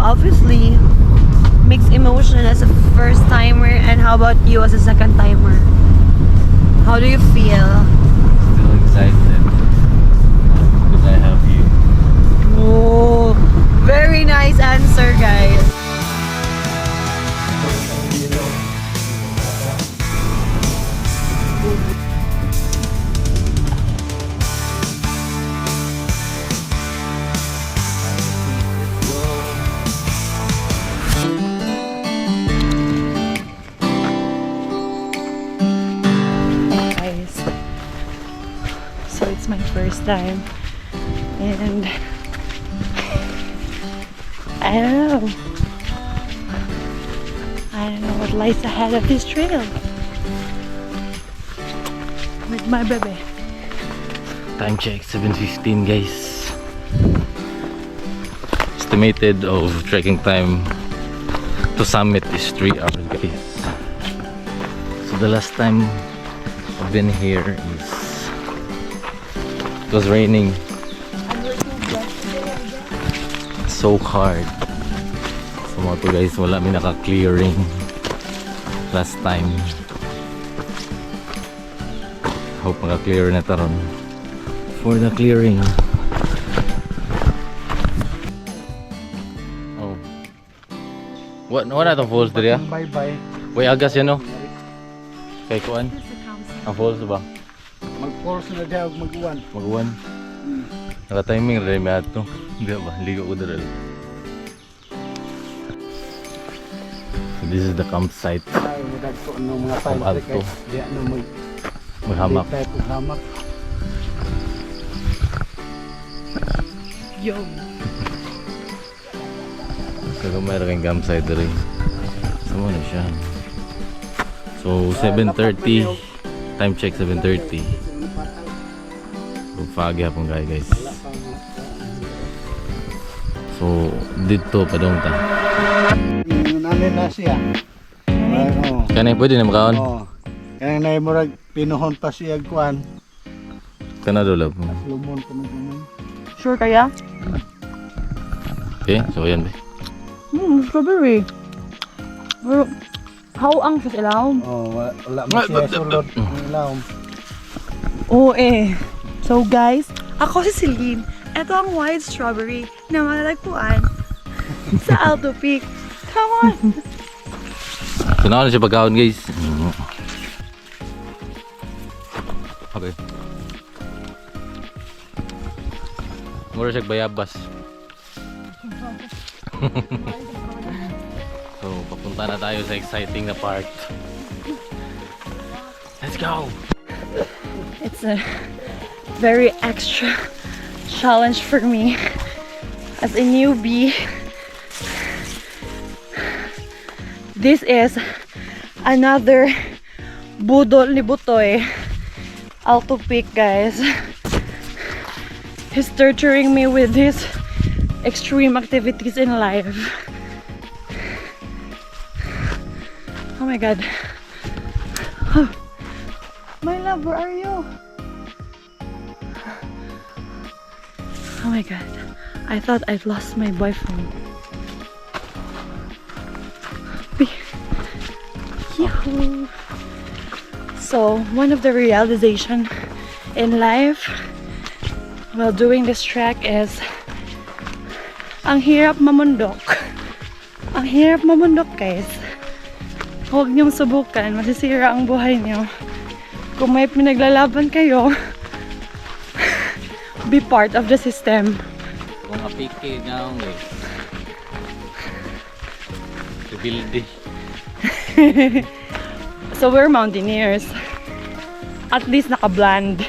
Obviously, mixed emotion as a first timer, and how about you as a second timer? How do you feel? Still excited because I have you. Oh, very nice answer, guys. So it's my first time, and I don't know what lies ahead of this trail with my baby. Time check 7:15, guys. Estimated of trekking time to summit is 3 hours, guys. So the last time I've been here is it was raining so hard. So mga to guys, wala may naka-clearing last time. Hope maka-clear na taron for the clearing. Oh, what na itong falls dito ya? Bye bye. Way agas yan no? Kay kuan? Ang falls ba? Mag-force na diya mag-uwan. Mag-uwan? Naka-timing rin may ato. Hindi ba? Ligo ko dito. So this is the campsite. Ay, magagto ng mga Alto. Di ano Maghamak. Maghamak. Yo. So gamay rin kang campsite rin. Sama na siya. So 7:30. Time check 7:30. Foggy hapon guys. So dito padong ta. Nanin na siya. Ano? Kanay pwede na makaon. Oh. Kaya na murag pinuhon pa siya kuan. Kana dulap. Lumon pa man. Sure kaya? Okay, so yan be. Strawberry. Pero, how ang sa ilawom? Oh, wala mo siya sulod. Ilawom. Oo So guys, ako si Celine. Ito ang white strawberry na malalagpuan sa Alto Peak. Come on! So na siya pagkaon guys. Okay. Mura siya bayabas. So papunta na tayo sa exciting na part. Let's go! It's a very extra challenge for me as a newbie. This is another budol ni Butoy Alto Peak, guys. He's torturing me with his extreme activities in life. Oh my god. Oh. My love, where are you? Oh my god. I thought I'd lost my boyfriend. Yahoo! So, one of the realization in life while doing this trek is ang hirap mamundok. Ang hirap mamundok, guys. Huwag niyong subukan. Masisira ang buhay niyo. Kung may pinaglalaban kayo, be part of the system. Kung apike nga guys. Bildi. So we're mountaineers. At least naka-bland.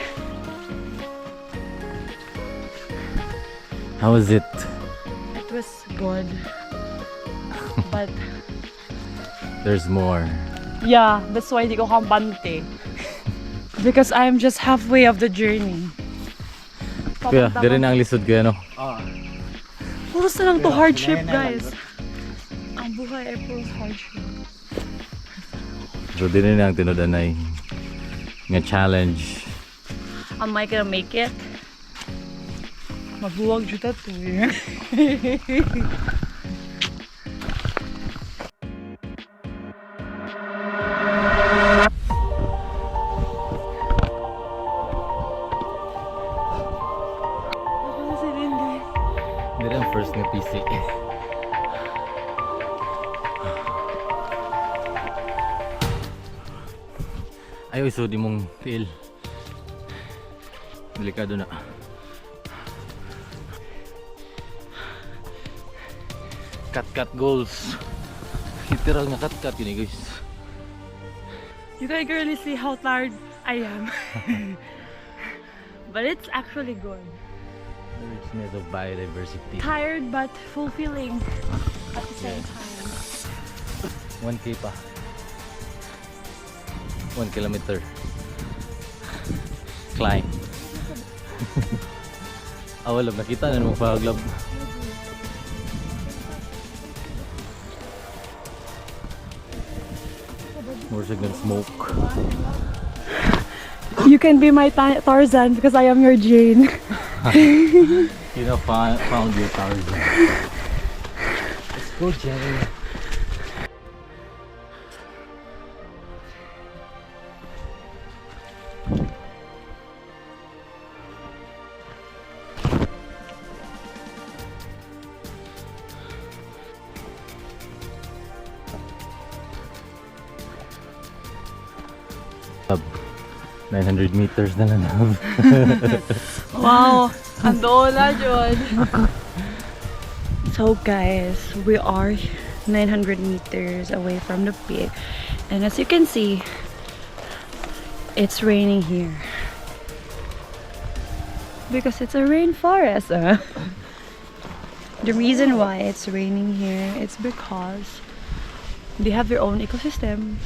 How was it? It was good. But There's more. yeah, that's why hindi ko kampante. Because I'm just halfway of the journey. Kuya, di rin ang lisod kuya, no? Oh. Puro na lang to hardship, Kaya na lang. guys. Ang buhay ay puro hardship. So, di rin ang tinudanay. Nga challenge. Am I gonna make it? Mabuwag dito to eh. Ako na si Lindy. Di rin ang first nga PC. Ayaw iso di mong feel. Delikado na. Cut goals. Literal nga cut yun eh guys. You can clearly see how tired I am. But it's actually good. The richness of biodiversity. Tired but fulfilling at the same Yeah. time. 1K pa. 1 kilometer. Climb. Wala, nakita na naman paglab. More signal smoke. You can be my Tarzan because I am your Jane. You know, found your Tarzan. Let's go, Jenny. Up. 900 meters na lang. Wow, andola John. So guys, we are 900 meters away from the peak, and as you can see, it's raining here because it's a rainforest. The reason why it's raining here is because they have their own ecosystem.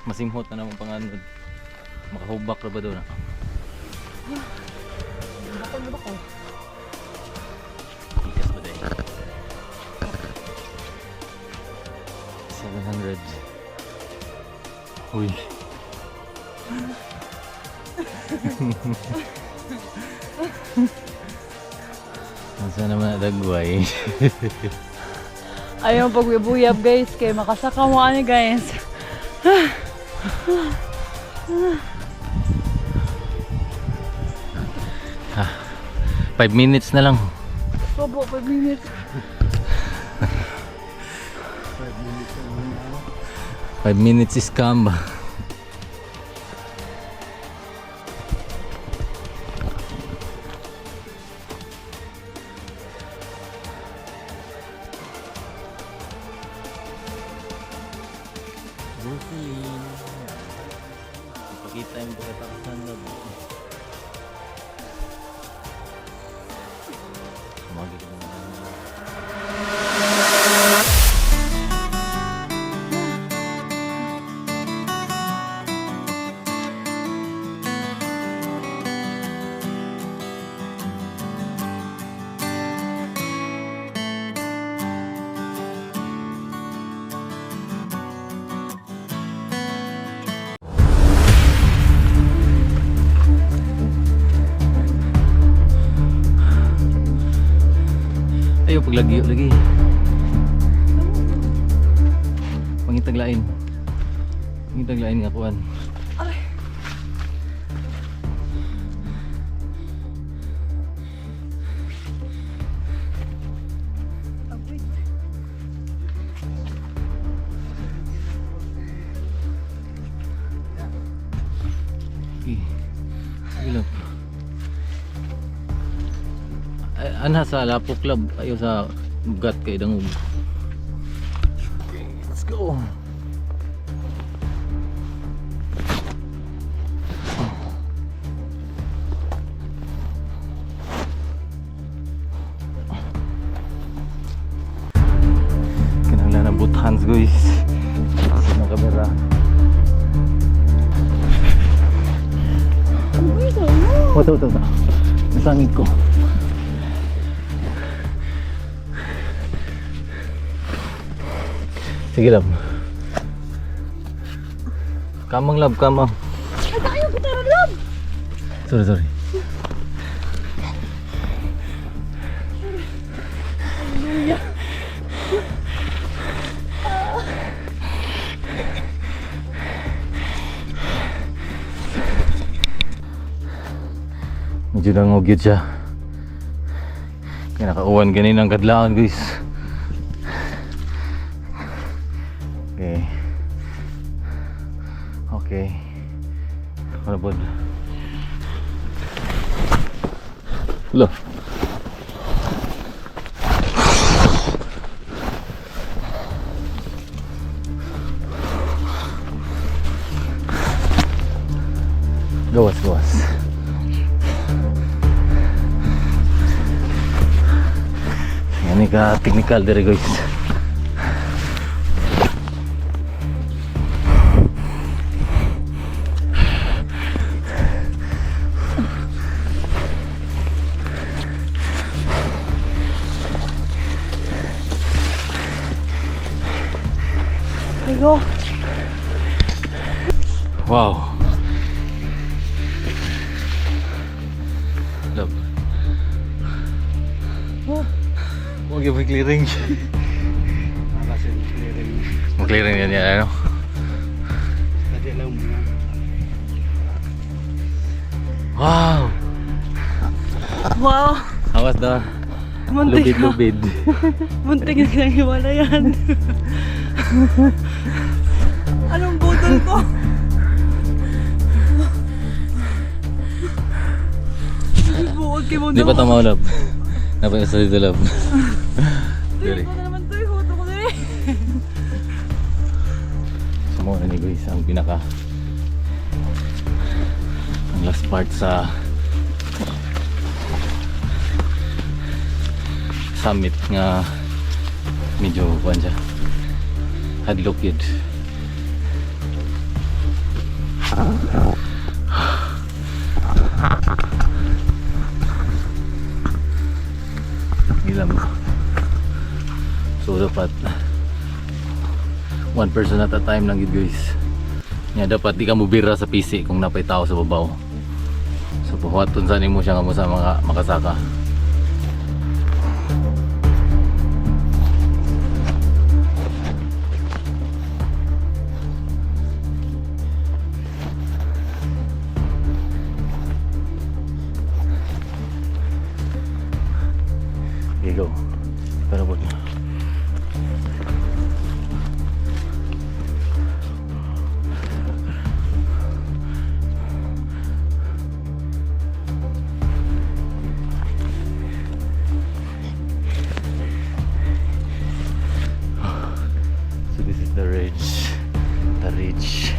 Masimhot na naman panganod. Makahubak na ba doon? Ikas ba dahil? 700. Uy. Nasa naman nadagway. Ayaw pagbubuyab guys, kay makasaka mo ano guys. 5 minutes na lang. Sobo, 5 minutes. 5 minutes is come. Ipakita yung pagkatakasan na sumagit mo na. Ayaw paglagi lagi. Pangitaglain. Pangitaglain nga kuan. Okay. Sige lang. Ana sa Lapo Club ayo sa ugat kay dangog. go. Kinahanglan na buthans guys. Sa mga kamera. Wata. Nasangit ko. Sige lab. Kamang lab, kamang. Ay, tayo kita rin, love! Sorry. Hallelujah. Medyo nangugyot siya. Kaya nakauwan ganin ang kadlaan guys. Okay. Ano po? Hello. Gawas. Yan ka technical dire guys. There you go. Wow. Love. Huwag yung clearing. Mag-clearing yan yan, ano? Wow! Wow! How was the Muntik na. lubid? Muntik na lang hiwalayan. Anong budol ko? Buod kay mo Di pa tama love. Napayasa dito love. Hindi ko na naman ito. Huto ko na rin. Sumuha ni guys ang pinaka ang last part sa summit nga medyo kuwan siya hadlok yun. Ilam so dapat one person at a time lang yun guys. Nga dapat di ka mubira sa PC kung napay tao sa babaw. So puhuaton sa mo siya nga mo sa mga makasaka. Here you go. Pero po. So this is the ridge. The ridge.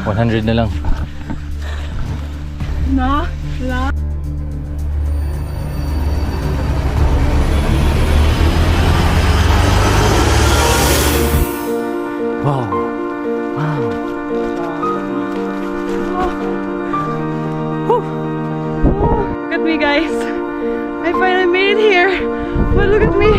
$100 na lang. Na? Wow. Wow. Look at me, guys. I finally made it here. But look at me.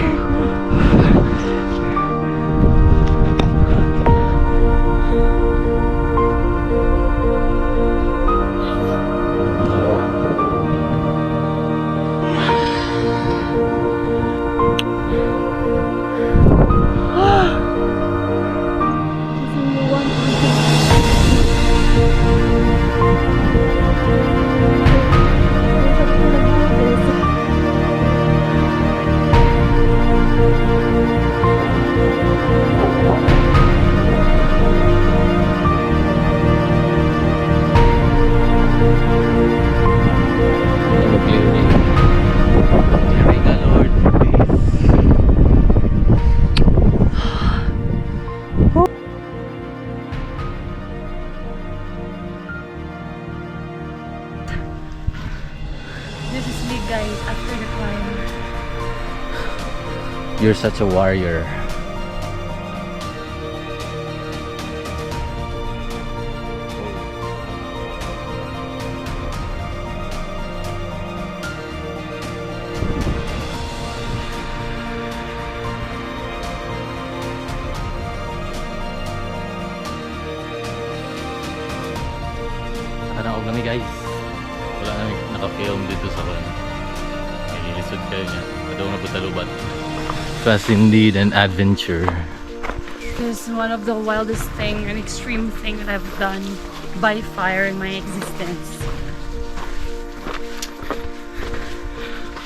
guys after the climb. You're such a warrior. Nakanaog kami guys. Wala kami naka-film dito sa kan. Nagilisod kayo niya. Padaw na po talubat. It was indeed an adventure. This is one of the wildest thing, an extreme thing that I've done by fire in my existence.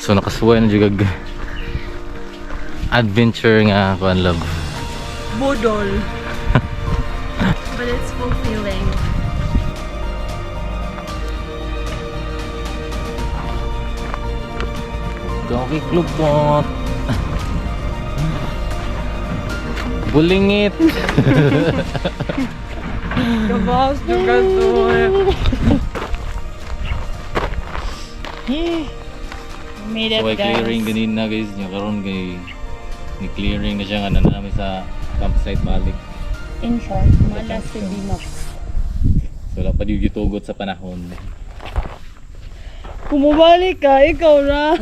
So nakasuway na jugag adventure nga kuan love. Bodol. But it's fulfilling. Gawin klubot. Bulingit. Kabas juga to. Made it, So ay guys. clearing ganin na guys nya karon kay ni clearing na siya nga nanami sa campsite balik. In short, malas si Binox. So wala pa di gitugot sa panahon. Kumubalik ka, ikaw na.